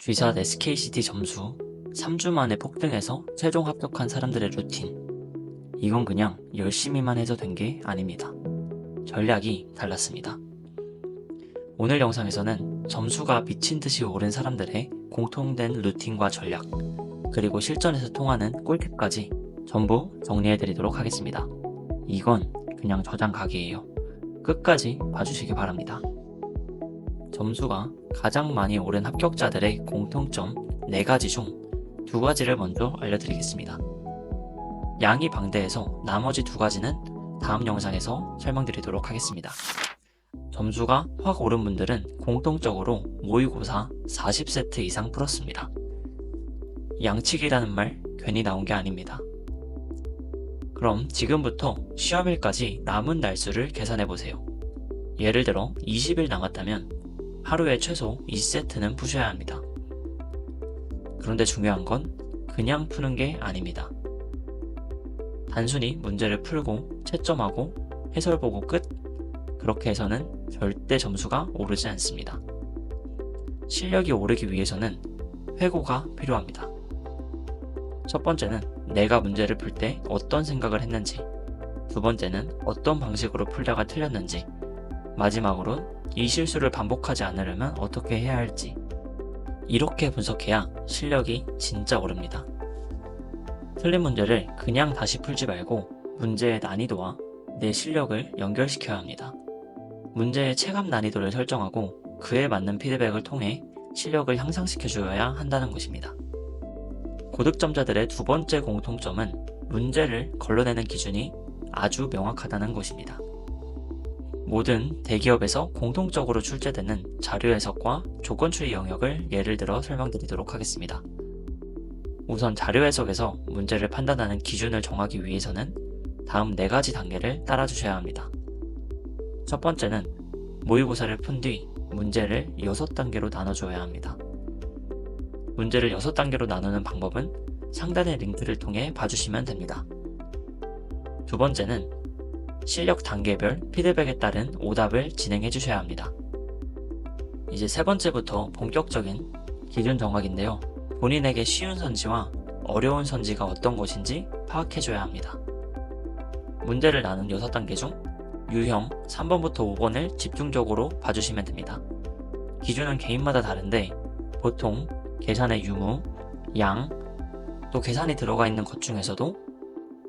G사 SKCT 점수 3주 만에 폭등해서 최종 합격한 사람들의 루틴. 이건 그냥 열심히만 해서 된 게 아닙니다. 전략이 달랐습니다. 오늘 영상에서는 점수가 미친 듯이 오른 사람들의 공통된 루틴과 전략, 그리고 실전에서 통하는 꿀팁까지 전부 정리해드리도록 하겠습니다. 이건 그냥 저장 각이에요. 끝까지 봐주시기 바랍니다. 점수가 가장 많이 오른 합격자들의 공통점 4가지 중 2가지를 먼저 알려드리겠습니다. 양이 방대해서 나머지 2가지는 다음 영상에서 설명드리도록 하겠습니다. 점수가 확 오른 분들은 공통적으로 모의고사 40세트 이상 풀었습니다. 양치기라는 말 괜히 나온 게 아닙니다. 그럼 지금부터 시험일까지 남은 날수를 계산해보세요. 예를 들어 20일 남았다면 하루에 최소 2세트는 푸셔야 합니다. 그런데 중요한 건 그냥 푸는 게 아닙니다. 단순히 문제를 풀고 채점하고 해설 보고 끝? 그렇게 해서는 절대 점수가 오르지 않습니다. 실력이 오르기 위해서는 회고가 필요합니다. 첫 번째는 내가 문제를 풀 때 어떤 생각을 했는지, 두 번째는 어떤 방식으로 풀다가 틀렸는지, 마지막으로는 이 실수를 반복하지 않으려면 어떻게 해야 할지. 이렇게 분석해야 실력이 진짜 오릅니다. 틀린 문제를 그냥 다시 풀지 말고 문제의 난이도와 내 실력을 연결시켜야 합니다. 문제의 체감 난이도를 설정하고 그에 맞는 피드백을 통해 실력을 향상시켜줘야 한다는 것입니다. 고득점자들의 두 번째 공통점은 문제를 걸러내는 기준이 아주 명확하다는 것입니다. 모든 대기업에서 공통적으로 출제되는 자료 해석과 조건 추리 영역을 예를 들어 설명드리도록 하겠습니다. 우선 자료 해석에서 문제를 판단하는 기준을 정하기 위해서는 다음 4가지 단계를 따라주셔야 합니다. 첫 번째는 모의고사를 푼 뒤 문제를 6단계로 나눠줘야 합니다. 문제를 6단계로 나누는 방법은 상단의 링크를 통해 봐주시면 됩니다. 두 번째는 실력 단계별 피드백에 따른 오답을 진행해 주셔야 합니다. 이제 세 번째부터 본격적인 기준 정하기인데요. 본인에게 쉬운 선지와 어려운 선지가 어떤 것인지 파악해 줘야 합니다. 문제를 나눈 6단계 중 유형 3번부터 5번을 집중적으로 봐주시면 됩니다. 기준은 개인마다 다른데 보통 계산의 유무, 양, 또 계산이 들어가 있는 것 중에서도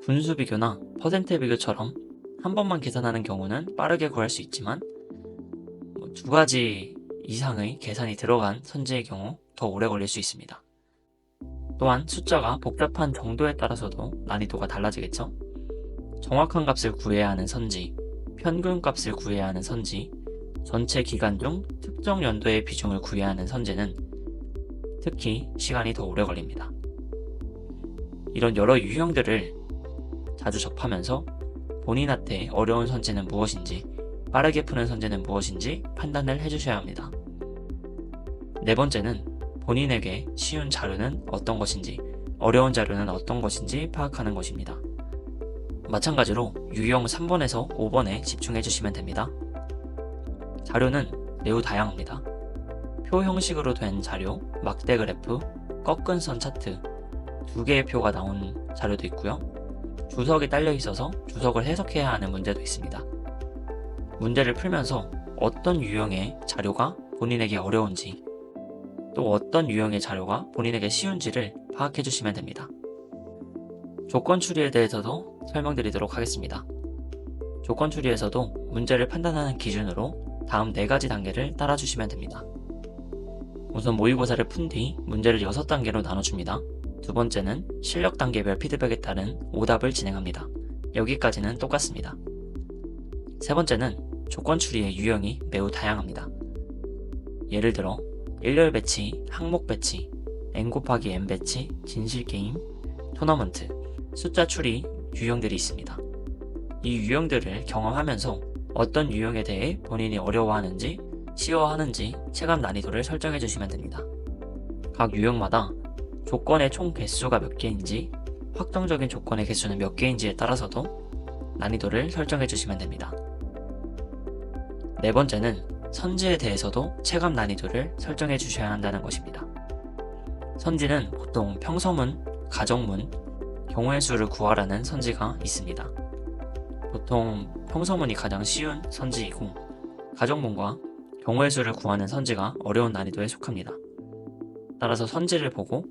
분수 비교나 퍼센트 비교처럼 한 번만 계산하는 경우는 빠르게 구할 수 있지만 2가지 이상의 계산이 들어간 선지의 경우 더 오래 걸릴 수 있습니다. 또한 숫자가 복잡한 정도에 따라서도 난이도가 달라지겠죠? 정확한 값을 구해야 하는 선지, 평균 값을 구해야 하는 선지, 전체 기간 중 특정 연도의 비중을 구해야 하는 선지는 특히 시간이 더 오래 걸립니다. 이런 여러 유형들을 자주 접하면서 본인한테 어려운 선지는 무엇인지, 빠르게 푸는 선지는 무엇인지 판단을 해주셔야 합니다. 네 번째는 본인에게 쉬운 자료는 어떤 것인지, 어려운 자료는 어떤 것인지 파악하는 것입니다. 마찬가지로 유형 3번에서 5번에 집중해 주시면 됩니다. 자료는 매우 다양합니다. 표 형식으로 된 자료, 막대 그래프, 꺾은 선 차트, 2개의 표가 나온 자료도 있고요. 주석이 딸려 있어서 주석을 해석해야 하는 문제도 있습니다. 문제를 풀면서 어떤 유형의 자료가 본인에게 어려운지, 또 어떤 유형의 자료가 본인에게 쉬운지를 파악해 주시면 됩니다. 조건 추리에 대해서도 설명드리도록 하겠습니다. 조건 추리에서도 문제를 판단하는 기준으로 다음 4가지 단계를 따라주시면 됩니다. 우선 모의고사를 푼 뒤 문제를 6단계로 나눠줍니다. 두 번째는 실력 단계별 피드백에 따른 오답을 진행합니다. 여기까지는 똑같습니다. 세 번째는 조건 추리의 유형이 매우 다양합니다. 예를 들어 일렬 배치, 항목 배치, n/n 배치, 진실 게임, 토너먼트, 숫자 추리 유형들이 있습니다. 이 유형들을 경험하면서 어떤 유형에 대해 본인이 어려워하는지, 쉬워하는지 체감 난이도를 설정해 주시면 됩니다. 각 유형마다 조건의 총 개수가 몇 개인지, 확정적인 조건의 개수는 몇 개인지에 따라서도 난이도를 설정해 주시면 됩니다. 네 번째는 선지에 대해서도 체감 난이도를 설정해 주셔야 한다는 것입니다. 선지는 보통 평서문, 가정문, 경우의 수를 구하라는 선지가 있습니다. 보통 평서문이 가장 쉬운 선지이고 가정문과 경우의 수를 구하는 선지가 어려운 난이도에 속합니다. 따라서 선지를 보고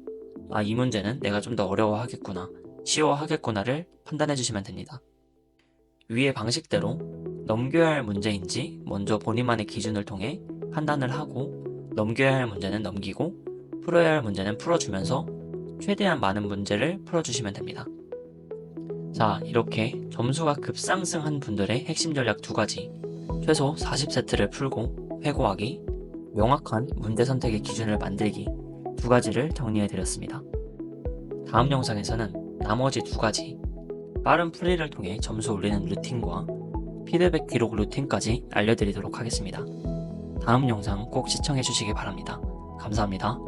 이 문제는 내가 좀 더 어려워하겠구나, 쉬워하겠구나를 판단해 주시면 됩니다. 위의 방식대로 넘겨야 할 문제인지 먼저 본인만의 기준을 통해 판단을 하고 넘겨야 할 문제는 넘기고 풀어야 할 문제는 풀어주면서 최대한 많은 문제를 풀어주시면 됩니다. 자, 이렇게 점수가 급상승한 분들의 핵심 전략 2가지, 최소 40세트를 풀고 회고하기, 명확한 문제 선택의 기준을 만들기 2가지를 정리해드렸습니다. 다음 영상에서는 나머지 2가지, 빠른 풀이를 통해 점수 올리는 루틴과 피드백 기록 루틴까지 알려드리도록 하겠습니다. 다음 영상 꼭 시청해주시기 바랍니다. 감사합니다.